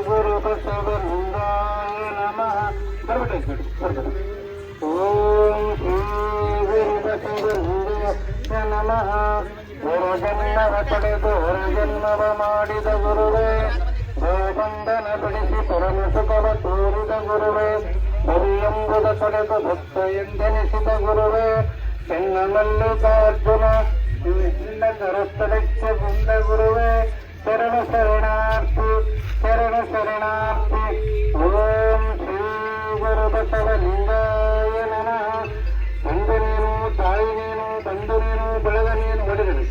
ಗುರು ಬಸವಲಿಂಗಾಯ ನಮಃ. ಓಂ ಶ್ರೀ ಗುರು ಬಸವಲಿಂಗಾಯ ನಮಃ. ಗುರುಜನ್ಮವ ಪಡೆದು ಹೊರಜನ್ಮವ ಮಾಡಿದ ಗುರುವೇ, ಗೋಬಂಧನ ಬಿಡಿಸಿ ಪರಮ ಸುಖವ ತೋರಿದ ಗುರುವೇ, ಬರಿಯೆಂಬುದ ಪಡೆದು ಭಕ್ತ ಎಂದೆನಿಸಿದ ಗುರುವೇ, ಚೆನ್ನ ಮಲ್ಲಿಕಾರ್ಜುನ ಕರಸ್ಥಳಕ್ಕೆ ಬಂದ ಗುರುವೇ, ಶರಣ ಶರಣಾರ್ಥಿ ಶರಣ ಶರಣಾರ್ಥಿ. ಓಂ ಶ್ರೀ ಗುರು ಬಸವಲಿಂಗಾಯ ನಮಃ. ತಂದು ನೀನು ತಾಯಿ ನೀನು ತಂದು ನೀನು ಬೆಳೆದ ನೀನು ಹೊಡೆದನು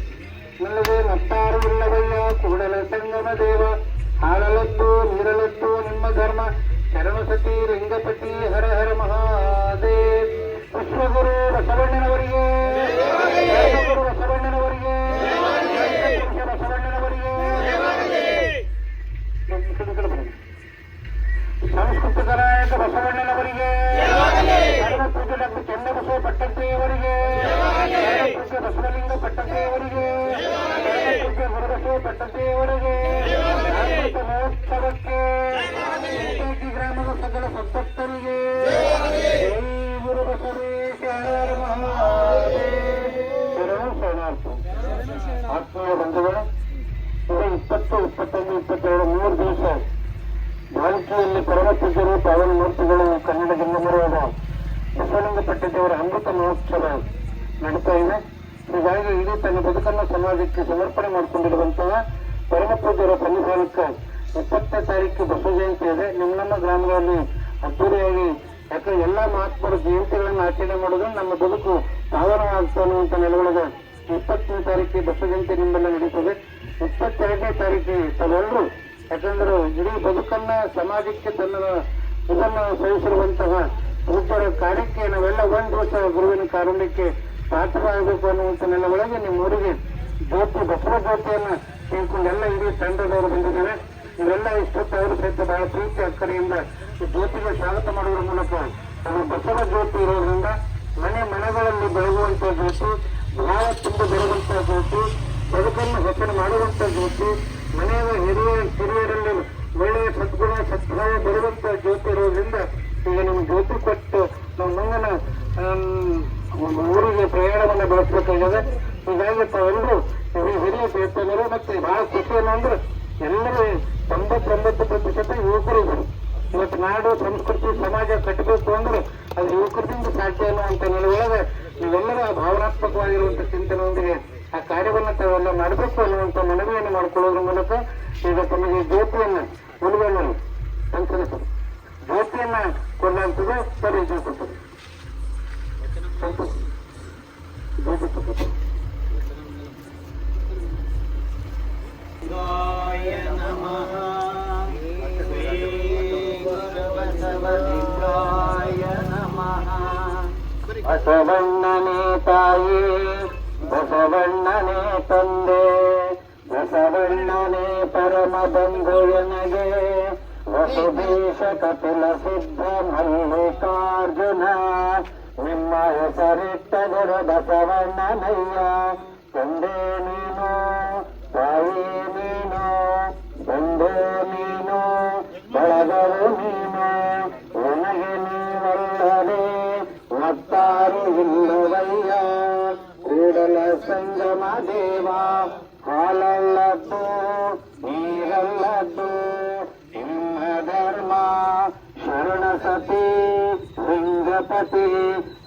ಇಲ್ಲದೆ ಮತ್ತಾರು ಇಲ್ಲವಯ್ಯ ಕೂಡಲ ಸಂಗಮ ದೇವ. ಹಾಳಲದ್ದು ನೀರಲದ್ದು ನಿಮ್ಮ ಧರ್ಮ, ಶರಣ ಸತಿ ಲಿಂಗಪತಿ ಹರ ಹರ ಮಹಾದೇವ್. ವಿಶ್ವಗುರು ಬಸವಣ್ಣನವರಿಗೆ, ಗುರು ಬಸವಣ್ಣನವರಿಗೆ, ಬಸವಣ್ಣನವರಿಗೆ. ಸಂಸ್ಕೃತ ನಾಯಕ ಬಸವಣ್ಣನವರಿಗೆ, ಪೂಜ್ಯ ಡಾಕ್ಟರ್ ಚೆನ್ನಬಸವ ಪಟ್ಟಂತೆಯವರಿಗೆ, ಪೂಜ್ಯ ಬಸವಲಿಂಗ ಪಟ್ಟಂತೆಯವರಿಗೆ, ಪೂಜ್ಯ ಗುರುಬಸವ ಪಟ್ಟಂತೆಯವರಿಗೆ, ಮಹೋತ್ಸವಕ್ಕೆ ಗ್ರಾಮದ ಸಕಲ ಸದ್ಭಕ್ತರಿಗೆ ಗುರು ಬಸವೇಶ ಶರಣಾರ್ಥ. ಆತ್ಮೀಯ ಬಂಧುಗಳು, ಇದು 20, 21, 22 3 ದಿವಸ ಭಾರತೀಯಲ್ಲಿ ಪರಮ ಪೂಜ್ಯರು ಪಾವನ ಮೂರ್ತಿಗಳು ಕನ್ನಡ ಜನ್ಮಮರವಾದ ಬಸವಲಿಂಗ ಪಟ್ಟದೇವರ ಅಮೃತ ಮಹೋತ್ಸವ ನಡೀತಾ ಇದೆ. ಹೀಗಾಗಿ ಇಡೀ ತನ್ನ ಬದುಕನ್ನು ಸಮಾಜಕ್ಕೆ ಸಮರ್ಪಣೆ ಮಾಡಿಕೊಂಡಿರುವಂತಹ ಪರಮ ಪೂಜ್ಯರ ಸನ್ನಿಧಾನಕ್ಕೆ 20ನೇ ತಾರೀಕು ಬಸವ ಜಯಂತಿ ಇದೆ. ನಮ್ಮ ಗ್ರಾಮಗಳಲ್ಲಿ ಅದ್ದೂರಿಯಾಗಿ, ಯಾಕಂದ್ರೆ ಎಲ್ಲಾ ಮಹಾತ್ಮರ ಜಯಂತಿಗಳನ್ನು ಆಚರಣೆ ಮಾಡೋದು ನಮ್ಮ ಬದುಕು ಪಾವನವಾಗ್ತಾ ಅನ್ನುವಂತ ನೆಲೆಯೊಳಗೆ 20ನೇ ತಾರೀಕಿಗೆ ಬಸವ ಜಯಂತಿ ನಿಮ್ಮೆಲ್ಲ ನಡೀತದೆ. 22ನೇ ತಾರೀಕಿಗೆ ತಾವೆಲ್ಲರೂ, ಯಾಕಂದ್ರೆ ಇಡೀ ಬದುಕನ್ನ ಸಮಾಜಕ್ಕೆ ತನ್ನ ಇದನ್ನು ಸಹಿಸಿರುವಂತಹ ಪೂಜ್ಯರ ಕಾರ್ಯಕ್ಕೆ ನಾವೆಲ್ಲ ಒಂದು ವರ್ಷ ಗುರುವಿನ ಕಾರುಣ್ಯಕ್ಕೆ ಪಾತ್ರರಾಗಬೇಕು ಅನ್ನುವಂತ ನೆಲೆಯೊಳಗೆ ನಿಮ್ಮೂರಿಗೆ ಜ್ಯೋತಿ ಬಸವ ಜ್ಯೋತಿಯನ್ನ ತಿಳ್ಕೊಂಡೆಲ್ಲ ಇಡೀ ತಂಡದವರು ಬಂದಿದ್ದಾರೆ. ಇವೆಲ್ಲ ಇಷ್ಟೊತ್ತು ಅವರು ಸಹಿತ ಬಹಳ ಪ್ರೀತಿ ಅಕ್ಕರೆಯಿಂದ ಈ ಜ್ಯೋತಿಗೆ ಸ್ವಾಗತ ಮಾಡುವ ಮೂಲಕ ಅದು ಬಸವ ಜ್ಯೋತಿ ಇರೋದ್ರಿಂದ ಮನೆಗಳಲ್ಲಿ ಬೆಳಗುವಂತ ಜ್ಯೋತಿ, ಭಾವ ತುಂಬ ಬೆಳಗುವಂತ ಜ್ಯೋತಿ, ಬದುಕನ್ನು ಹೆಸರು ಮಾಡುವಂತ ಜ್ಯೋತಿ, ಮನೆಯ ಹಿರಿಯರಲ್ಲಿ ಒಳ್ಳೆಯ ಸದ್ಗುಣ ಸದ್ಭಾವ ಬರುವಂತ ಜ್ಯೋತಿ ಇರೋದ್ರಿಂದ ಈಗ ನಮ್ಮ ಜ್ಯೋತಿ ಕೊಟ್ಟು ನಾವು ಮುಂದಿನ ಊರಿಗೆ ಪ್ರಯಾಣವನ್ನು ಬೆಳೆಸಬೇಕಾಗಿದೆ. ಹೀಗಾಗಿ ತಾವೆಲ್ಲರೂ ಹಿರಿಯ ಚೇತನರು ಮತ್ತೆ ಬಹಳ ಖುಷಿ ಅಂದ್ರೆ ಎಲ್ಲರೂ 99% ಯುವಕರು ಇದ್ರು. ಇವತ್ತು ನಾಡು ಸಂಸ್ಕೃತಿ ಸಮಾಜ ಕಟ್ಟಬೇಕು ಅಂದ್ರೆ ಅದು ಯುವಕರಿಂದ ಸಾಧ್ಯ ಅನ್ನುವಂತ ನೆಲೆಯೊಳಗೆ ನೀವೆಲ್ಲರ ಭಾವನಾತ್ಮಕವಾಗಿರುವಂತ ಚಿಂತನೆಯೊಂದಿಗೆ ಆ ಕಾರ್ಯವನ್ನು ತಾವೆಲ್ಲ ಮಾಡಬೇಕು ಅನ್ನುವಂತ ಮನವಿಯನ್ನು ಮಾಡಿಕೊಳ್ಳೋದ್ರ ಮೂಲಕ ಈಗ ತಮಗೆ ಜ್ಯೋತಿಯನ್ನ ಉಳುವನ್ನು ಸಂಚರಿಸಲು ಜ್ಯೋತಿಯನ್ನ ಕೊಡುವಂಥದ್ದು ಸರಿ ಜ್ಯೋತಿ ಬಸವಣ್ಣನೇ ತಾಯಿ, ಬಸವಣ್ಣನೇ ತಂದೆ, ಬಸವಣ್ಣನೇ ಪರಮ ಬಂಧುವನಗೆ, ವಸುದೇಶ ಕಪಿಲ ಸಿದ್ಧ ಮಲ್ಲಿಕಾರ್ಜುನ, ನಿಮ್ಮ ಹೆಸರಿಟ್ಟ ಗುರು ಬಸವಣ್ಣನಯ್ಯ. ತಂದೆ ನೀನು, ತಾಯಿ ನೀನು, ಬಂಧು ನೀನು, ಬಳಗವು ನೀನು, ನನಗೆ ನೀವಲ್ಲದೆ ಮತ್ತಾರು ಇಲ್ಲವಯ್ಯ. ಕೂಡಲ ಸಂಗಮ ದೇವ, ಹಾಲಲ್ಲದ್ದು ನೀರಲ್ಲದ್ದು ನಿಮ್ಮ ಧರ್ಮ, ಶರಣ ಸತಿ ಲಿಂಗಪತಿ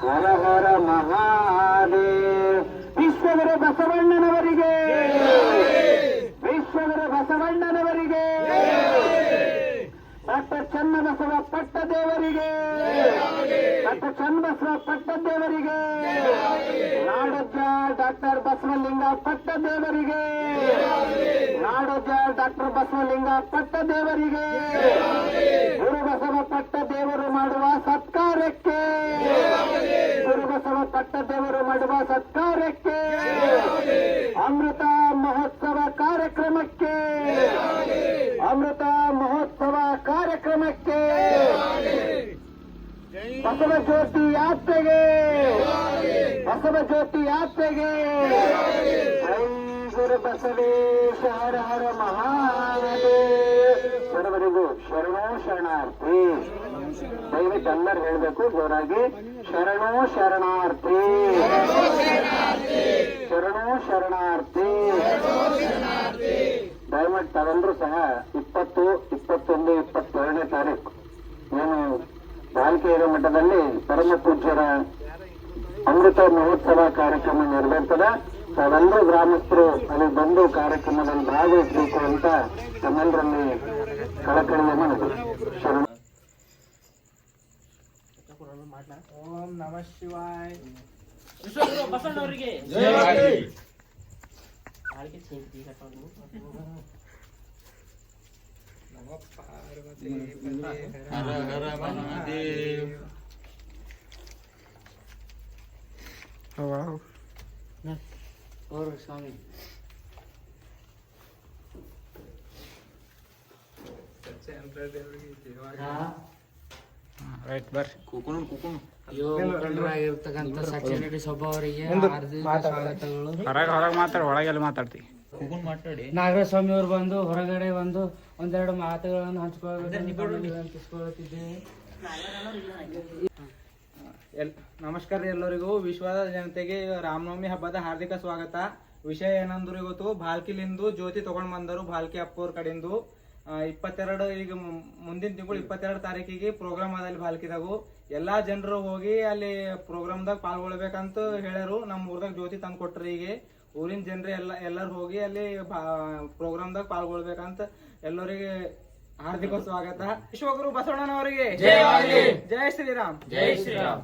ಹರ ಹರ ಮಹಾದೇವ್. ವಿಶ್ವಗುರು ಬಸವಣ್ಣನವರಿಗೆ, ವಿಶ್ವಗುರು ಬಸವಣ್ಣನವರಿಗೆ, ಡಾಕ್ಟರ್ ಚನ್ನಬಸವ ಪಟ್ಟದೇವರಿಗೆ, ಡಾಕ್ಟರ್ ಚನ್ನಬಸವ ಪಟ್ಟದೇವರಿಗೆ, ನಾಡೋಜ ಡಾಕ್ಟರ್ ಬಸವಲಿಂಗ ಪಟ್ಟದೇವರಿಗೆ, ನಾಡೋಜ ಡಾಕ್ಟರ್ ಬಸವಲಿಂಗ ಪಟ್ಟದೇವರಿಗೆ, ಗುರು ಬಸವ ಪಟ್ಟದೇವರು ಮಾಡುವ ಸತ್ಕಾರ್ಯಕ್ಕೆ, ಗುರು ಬಸವ ಪಟ್ಟದೇವರು ಮಾಡುವ ಸತ್ಕಾರ್ಯಕ್ಕೆ, ಅಮೃತ ಮಹೋತ್ಸವ ಕಾರ್ಯಕ್ರಮಕ್ಕೆ, ಅಮೃತ ಮಹೋತ್ಸವ ಕಾರ್ಯಕ್ರಮಕ್ಕೆ ಬಸವ ಜ್ಯೋತಿ ಯಾತ್ರೆಗೆ, ಬಸವ ಜ್ಯೋತಿ ಯಾತ್ರೆಗೆ. ಜೈ ಗುರು ಬಸವೇಶ ಹರ ಹರ ಮಹಾದೇವ. ಸರ್ವರಿಗೂ ಶರಣೋ ಶರಣಾರ್ಥಿ. ದಯವಿಟ್ಟು ಎಲ್ಲರೂ ಹೇಳಬೇಕು ಜೋರಾಗಿ, ಶರಣೋ ಶರಣಾರ್ಥಿ, ಶರಣೋ ಶರಣಾರ್ಥಿ. ದಯವಿಟ್ಟು ತಾವೆಲ್ಲರೂ ಸಹ 20, 21, 22ನೇ ತಾರೀಕು ಏನು ಬಾಲ್ಕಿಯ ಮಠದಲ್ಲಿ ಪರಮ ಪೂಜ್ಯರ ಅಮೃತ ಮಹೋತ್ಸವ ಕಾರ್ಯಕ್ರಮ ನೆರವೇರ್ತದೆ. ತಾವೆಲ್ಲರೂ ಗ್ರಾಮಸ್ಥರು ಅಲ್ಲಿ ಬಂದು ಕಾರ್ಯಕ್ರಮದಲ್ಲಿ ಭಾಗವಹಿಸಬೇಕು ಅಂತ ತಮ್ಮೆಲ್ಲರಲ್ಲಿ ಕಳಕಳಿಯ ಮನವಿ. ಶರಣ. ಓಂ ನಮಃ ಶಿವಾಯ. ಬಸವಣ್ಣವರಿಗೆ ಹರ ಹರ ಮಹಾದೇವ್. ಸ್ವಾಮಿ ರೈಟ್ ಬರ್ರಿ. ಕುಕುಣು ಕುಕುಣು ಆಗಿರ್ತಕ್ಕಂಥ ಸಚಿನ್ ಸೊಬ್ಬ ಅವರಿಗೆ ಸ್ವಾಗತಗಳು. ಹೊರಗೆ ಮಾತಾಡ, ಒಳಗೆಲ್ಲ ಮಾತಾಡ್ತಿ. ನಾಗರಾಜ ಸ್ವಾಮಿ ಅವರು ಬಂದು ಹೊರಗಡೆ ಒಂದು ಒಂದೆರಡು ಮಾತುಗಳನ್ನು ಹಂಚಿಕೊಳ್ಳುತ್ತಿದ್ದೇವೆ. ನಮಸ್ಕಾರ ಎಲ್ಲರಿಗೂ. ವಿಶ್ವದ ಜನತೆಗೆ ರಾಮನವಮಿ ಹಬ್ಬದ ಹಾರ್ದಿಕ ಸ್ವಾಗತ. ವಿಷಯ ಏನಂದ್ರೆ ಇವತ್ತು ಭಾಲ್ಕಿಲಿಂದು ಜ್ಯೋತಿ ತಗೊಂಡ್ ಬಂದರು ಭಾಲ್ಕಿ ಅಪ್ಪವ್ರ ಕಡೆಯಿಂದ. 22 ಈಗ ಮುಂದಿನ ತಿಂಗಳು 22 ತಾರೀಕಿಗೆ ಪ್ರೋಗ್ರಾಮ್ ಅದಲ್ಲಿ ಭಾಲ್ಕಿದಾಗು. ಎಲ್ಲಾ ಜನರು ಹೋಗಿ ಅಲ್ಲಿ ಪ್ರೋಗ್ರಾಮ್ದಾಗ ಪಾಲ್ಗೊಳ್ಬೇಕಂತ ಹೇಳ್ಯಾರು. ನಮ್ಮ ಊರ್ದಾಗ ಜ್ಯೋತಿ ತಂದು ಕೊಟ್ರಿ. ಈಗ ಊರಿನ ಜನರು ಎಲ್ಲರೂ ಹೋಗಿ ಅಲ್ಲಿ ಪ್ರೋಗ್ರಾಮ್ದಾಗ ಪಾಲ್ಗೊಳ್ಬೇಕಂತ ಎಲ್ಲರಿಗೆ ಹಾರ್ದಿಕ ಸ್ವಾಗತ. ವಿಶ್ವಗುರು ಬಸವಣ್ಣನವರಿಗೆ ಜೈ ಶ್ರೀರಾಮ್. ಜೈ ಶ್ರೀರಾಮ್.